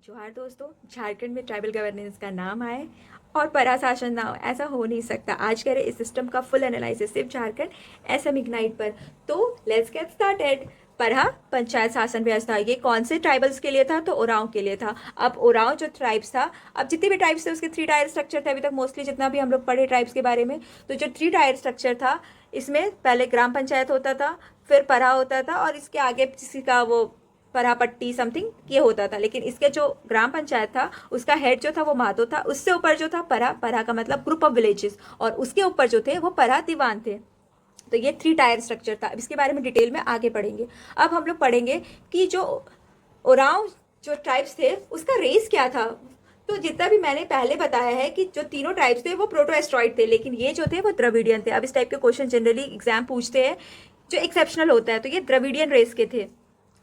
जोहार दोस्तों। झारखंड में ट्राइबल गवर्नेंस का नाम आए और परा शासन ना हो, ऐसा हो नहीं सकता। आज करें इस सिस्टम का फुल एनालिसिस सिर्फ झारखंड एसएम इग्नाइट पर। तो लेट्स गेट स्टार्टेड। परा पंचायत शासन व्यवस्था ये कौन से ट्राइबल्स के लिए था? तो ओराव के लिए था। अब ओराव जो ट्राइब्स था, अब जितने भी ट्राइब्स थे उसके 3 टायर स्ट्रक्चर थे अभी तक मोस्टली, जितना भी हम लोग पढ़े ट्राइब्स के बारे में। तो जो 3 टायर स्ट्रक्चर था, इसमें पहले ग्राम पंचायत होता था, फिर परा होता था, और इसके आगे किसी का वो परापट्टी समथिंग ये होता था। लेकिन इसके जो ग्राम पंचायत था उसका हेड जो था वो महतो था। उससे ऊपर जो था परा, परा का मतलब ग्रुप ऑफ विलेजेस, और उसके ऊपर जो थे वो परा दीवान थे। तो ये 3 टायर स्ट्रक्चर था। अब इसके बारे में डिटेल में आगे पढ़ेंगे। अब हम लोग पढ़ेंगे कि जो ओराव जो ट्राइब्स थे उसका रेस क्या था। तो जितना भी मैंने पहले बताया है कि जो तीनों ट्राइब्स थे वो प्रोटो एस्ट्रॉइड थे, लेकिन ये जो थे वो द्रविडियन थे। अब इस टाइप के क्वेश्चन जनरली एग्जाम पूछते हैं जो एक्सेप्शनल होता है। तो ये द्रविडियन रेस के थे।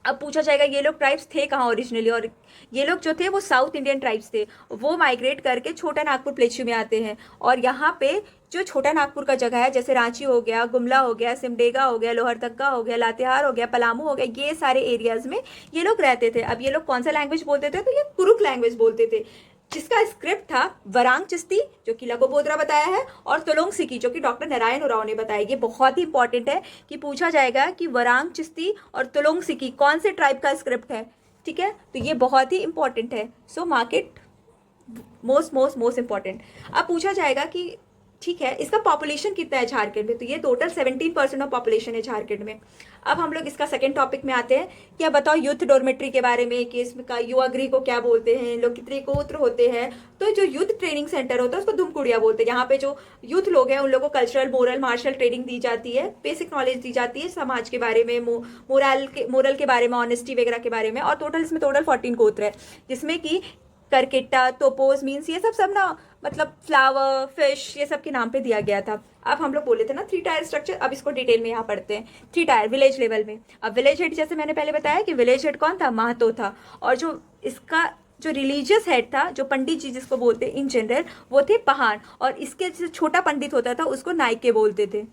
अब पूछा जाएगा ये लोग ट्राइब्स थे कहाँ ओरिजिनली, और ये लोग जो थे वो साउथ इंडियन ट्राइब्स थे। वो माइग्रेट करके छोटा नागपुर प्लेन्यू में आते हैं, और यहाँ पे जो छोटा नागपुर का जगह है, जैसे रांची हो गया, गुमला हो गया, सिमडेगा हो गया, लोहरदगा हो गया, लातेहार हो गया, पलामू हो गया, ये सारे एरियाज में ये लोग रहते थे। अब ये लोग कौन सा लैंग्वेज बोलते थे? तो ये कुरुक लैंग्वेज बोलते थे, जिसका स्क्रिप्ट था वरांग चिश्ती जो कि लघु बोधरा बताया है, और तुलोंग सिकी जो कि डॉक्टर नारायण उरांव ने बताया। ये बहुत ही इंपॉर्टेंट है कि पूछा जाएगा कि वरांग चिश्ती और तुलोंग सिकी कौन से ट्राइब का स्क्रिप्ट है। ठीक है, तो ये बहुत ही इंपॉर्टेंट है। So market most most most important. अब पूछा जाएगा कि ठीक है इसका पॉपुलेशन कितना है झारखंड में? तो ये टोटल 17% ऑफ पॉपुलेशन है झारखंड में। अब हम लोग इसका सेकंड टॉपिक में आते हैं कि अब बताओ यूथ डॉर्मेट्री के बारे में, कि इसका युवागृह को क्या बोलते हैं, लोग कितने गोत्र होते हैं। तो जो यूथ ट्रेनिंग सेंटर होता है उसको धुमकुड़िया बोलते हैं। यहाँ पे जो यूथ लोग हैं उन लोगों को कल्चरल, मोरल, मार्शल ट्रेनिंग दी जाती है, बेसिक नॉलेज दी जाती है समाज के बारे में, मोरल के बारे में, ऑनेस्टी वगैरह के बारे में। और टोटल इसमें टोटल 14 गोत्र है, जिसमें कि करकेटा, तोपोज मीन्स ये सब सब ना, मतलब फ्लावर, फिश, ये सब के नाम पे दिया गया था। अब हम लोग बोले थे ना 3 टायर स्ट्रक्चर, अब इसको डिटेल में यहाँ पढ़ते हैं। 3 टायर विलेज लेवल में। अब विलेज हेड जैसे मैंने पहले बताया कि विलेज हेड कौन था? महतो था। और जो इसका जो रिलीजियस हेड था, जो पंडित जी जिसको बोलते हैं इन जनरल, वो थे पहाड़। और इसके जो छोटा पंडित होता था उसको नायके बोलते थे।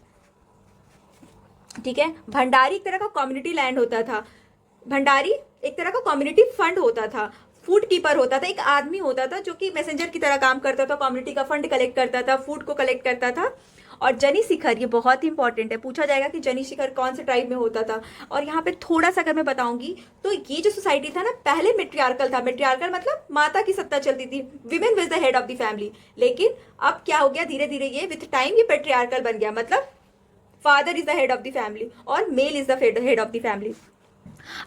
ठीक है, भंडारी एक तरह का कम्युनिटी लैंड होता था। भंडारी एक तरह का कम्युनिटी फंड होता था। फूड कीपर होता था, एक आदमी होता था जो कि मैसेंजर की तरह काम करता था, कम्युनिटी का फंड कलेक्ट करता था, फूड को कलेक्ट करता था। और जनी शिखर ये बहुत ही इंपॉर्टेंट है, पूछा जाएगा कि जनी शिखर कौन से ट्राइब में होता था। और यहाँ पे थोड़ा सा अगर मैं बताऊंगी तो ये जो सोसाइटी था ना, पहले मेट्रियार्कल था। मेट्रियार्कल मतलब माता की सत्ता चलती थी, women was the head of the family. लेकिन अब क्या हो गया, धीरे धीरे ये विथ टाइम ये पेट्रियार्कल बन गया, मतलब father is the head of the family और male is the head of the family.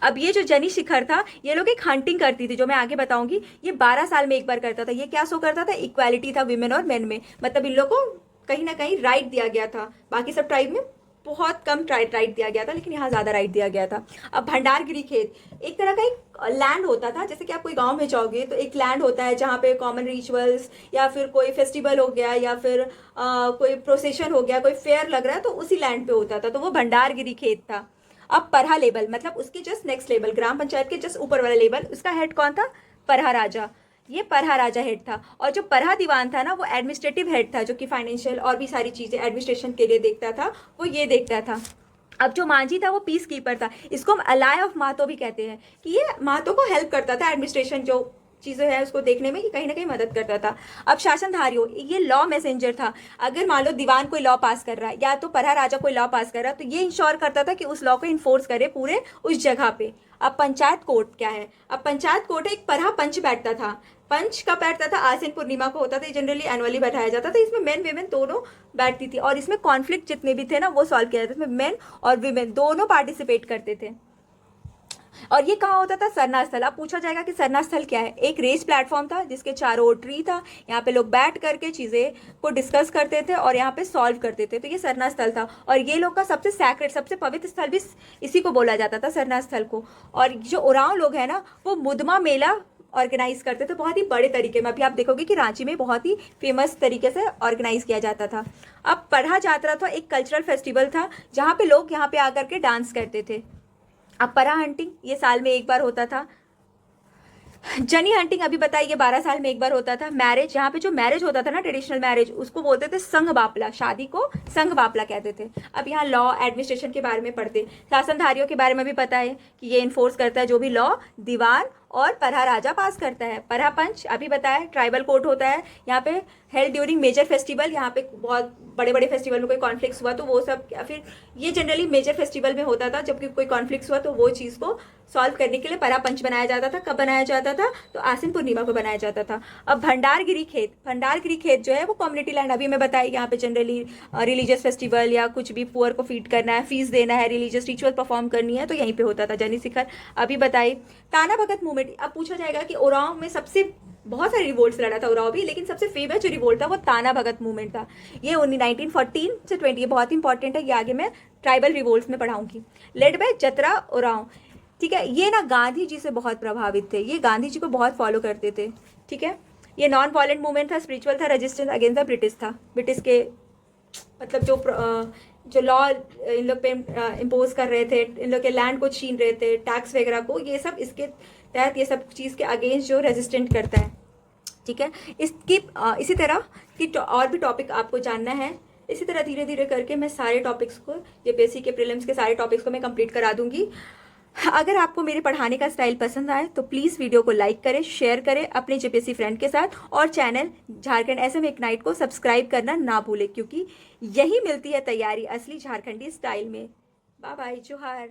अब ये जो जनी शिखर था, ये लोग एक हंटिंग करती थी, जो मैं आगे बताऊंगी। ये 12 साल में एक बार करता था। ये क्या शो करता था? इक्वालिटी था विमेन और मेन में, मतलब इन लोग को कहीं ना कहीं राइट दिया गया था। बाकी सब ट्राइब में बहुत कम राइट दिया गया था, लेकिन यहाँ ज्यादा राइट दिया गया था। अब भंडारगिरी खेत एक तरह का एक लैंड होता था। जैसे कि आप कोई गांव में जाओगे तो एक लैंड होता है जहाँ पे कॉमन रिचुअल्स, या फिर कोई फेस्टिवल हो गया, या फिर कोई प्रोसेशन हो गया, कोई फेयर लग रहा है, तो उसी लैंड पे होता था। तो वो भंडारगिरी खेत था। अब परहा लेवल मतलब उसके जस्ट नेक्स्ट लेवल, ग्राम पंचायत के जस्ट ऊपर वाला लेवल, उसका हेड कौन था? परहा राजा। ये परहा राजा हेड था। और जो परहा दीवान था ना, वो एडमिनिस्ट्रेटिव हेड था, जो कि फाइनेंशियल और भी सारी चीजें एडमिनिस्ट्रेशन के लिए देखता था, वो ये देखता था। अब जो मांझी था वो पीस कीपर था। इसको हम अलाय ऑफ महतो भी कहते हैं, कि ये महतो को हेल्प करता था एडमिनिस्ट्रेशन जो चीजें है उसको देखने में, कि कहीं ना कहीं मदद करता था। अब शासनधारियों, ये लॉ मैसेंजर था। अगर मान लो दीवान कोई लॉ पास कर रहा है, या तो परहा राजा कोई लॉ पास कर रहा है, तो ये इंश्योर करता था कि उस लॉ को इन्फोर्स करे पूरे उस जगह पे। अब पंचायत कोर्ट क्या है? अब पंचायत कोर्ट एक परहा पंच बैठता था। पंच का बैठता था आसिन पूर्णिमा को होता था, जनरली एनुअली बैठाया जाता था। इसमें मेन वीमेन दोनों बैठती थी, और इसमें कॉन्फ्लिक्ट जितने भी थे ना वो सॉल्व किया जाता था। इसमें मेन और वीमेन दोनों पार्टिसिपेट करते थे। और ये कहाँ होता था? सरना स्थल। अब पूछा जाएगा कि सरना स्थल क्या है? एक रेस प्लेटफॉर्म था जिसके चारों ओर ट्री था। यहाँ पे लोग बैठ करके चीजें को डिस्कस करते थे और यहाँ पे सॉल्व करते थे। तो ये सरना स्थल था। और ये लोग का सबसे सैक्रेड, सबसे पवित्र स्थल भी इसी को बोला जाता था, सरना स्थल को। और जो उरांव लोग हैं ना, वो मुदमा मेला ऑर्गेनाइज करते थे बहुत ही बड़े तरीके में। अभी आप देखोगे कि रांची में बहुत ही फेमस तरीके से ऑर्गेनाइज किया जाता था। अब परहा जात्रा था, एक कल्चरल फेस्टिवल था जहाँ पे लोग यहाँ पे आकर के डांस करते थे। अब परा हंटिंग ये साल में एक बार होता था। जनी हंटिंग अभी बताइए 12 साल में एक बार होता था। मैरिज, यहाँ पे जो मैरिज होता था ना, ट्रेडिशनल मैरिज, उसको बोलते थे संघ बापला। शादी को संघ बापला कहते थे। अब यहाँ लॉ एडमिनिस्ट्रेशन के बारे में पढ़ते। शासनधारियों के बारे में भी पता है कि ये इन्फोर्स करता है जो भी लॉ दीवान और परहा राजा पास करता है। परहा पंच अभी बताया, ट्राइबल कोर्ट होता है यहाँ पे, हेल्ड ड्यूरिंग मेजर फेस्टिवल, यहाँ पे बहुत बड़े बड़े फेस्टिवल में कोई कॉन्फ्लिक्ट हुआ तो वो सब, या फिर ये जनरली मेजर फेस्टिवल में होता था, जबकि कोई कॉन्फ्लिक्ट हुआ तो वो चीज़ को सॉल्व करने के लिए परहा पंच बनाया जाता था। कब बनाया जाता था? तो आसिन पूर्णिमा को बनाया जाता था। अब भंडारगिरी खेत, भंडारगिरी खेत जो है वो कम्युनिटी लैंड, अभी मैं बताई, यहाँ पे जनरली रिलीजियस फेस्टिवल या कुछ भी पुअर को फीड करना है, फीस देना है, रिलीजियस रिचुअल परफॉर्म करनी है, तो यहीं पे होता था। जनी शिखर अभी बताई। ताना भगत मूवमेंट, अब पूछा जाएगा कि ओरांव में सबसे, बहुत सारे रिवोल्ट्स लड़ा था ओरांव भी, लेकिन सबसे फेमस जो रिवोल्ट था वो ताना भगत मूवमेंट था। ये 1914 से 20, ये बहुत इंपॉर्टेंट है, ये आगे मैं ट्राइबल रिवोल्ट्स में पढ़ाऊंगी। लेड बाय जतरा ओरांव, ठीक है। ये ना गांधी जी से बहुत प्रभावित थे, ये गांधी जी को बहुत फॉलो करते थे, ठीक है। ये नॉन वायलेंट मूवमेंट था, स्पिरिचुअल था, रेजिस्टेंस अगेंस्ट द ब्रिटिश था, ब्रिटिश के मतलब जो लॉ इन लोग पे इम्पोज कर रहे थे, इन लोग के लैंड को छीन रहे थे, टैक्स वगैरह को, ये सब इसके तहत, ये सब चीज़ के अगेंस्ट जो रेजिस्टेंट करता है, ठीक है। इसी तरह की और भी टॉपिक आपको जानना है, इसी तरह धीरे धीरे करके मैं सारे टॉपिक्स को, जेपीएससी के प्रीलिम्स के सारे टॉपिक्स को मैं कंप्लीट करा दूंगी। अगर आपको मेरे पढ़ाने का स्टाइल पसंद आए तो प्लीज़ वीडियो को लाइक करें, शेयर करें अपने जेपीएससी फ्रेंड के साथ, और चैनल झारखंड एसएम इग्नाइट को सब्सक्राइब करना ना भूलें, क्योंकि यही मिलती है तैयारी असली झारखंडी स्टाइल में। बाय बाय, जोहार।